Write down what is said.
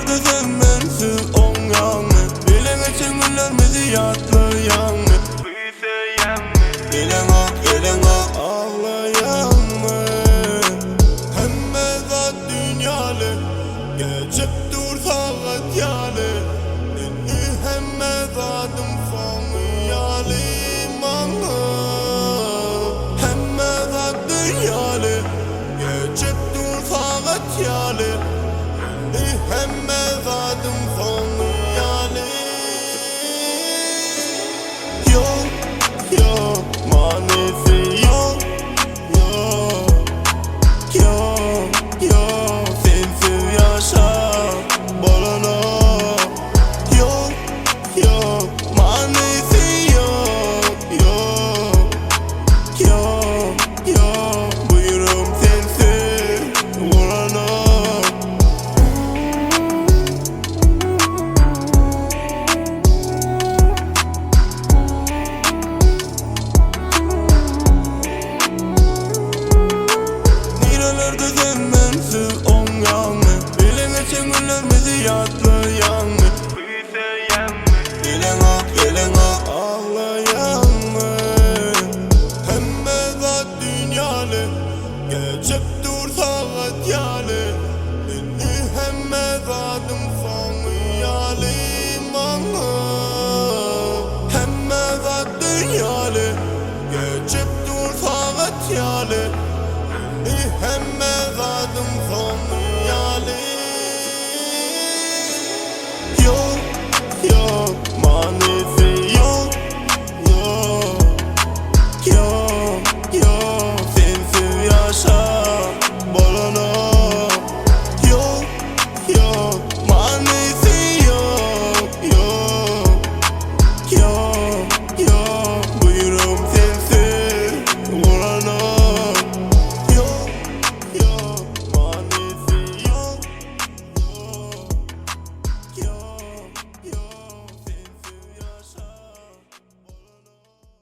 Nerelerde sen bensiz on yanı. Bilene çengüllerimizi yatlayan mı? Bilen ok ağlayan mı? Hemme zat dünyalı geçip dur saat yalı. Hemme zatım sonu yalim anı. Hemme zat dünyalı geçip dur saat yalı. Hemme zatım sonu yalim. Yok yok manisi yok. Yok yok yok sensiz yaşam bolana. Yok yok manisi yok. Yok yok yok buyurum sensiz bolana. Nerelerde sen bensiz on yanı. Bilene çengüllerimizi yatlayan mı?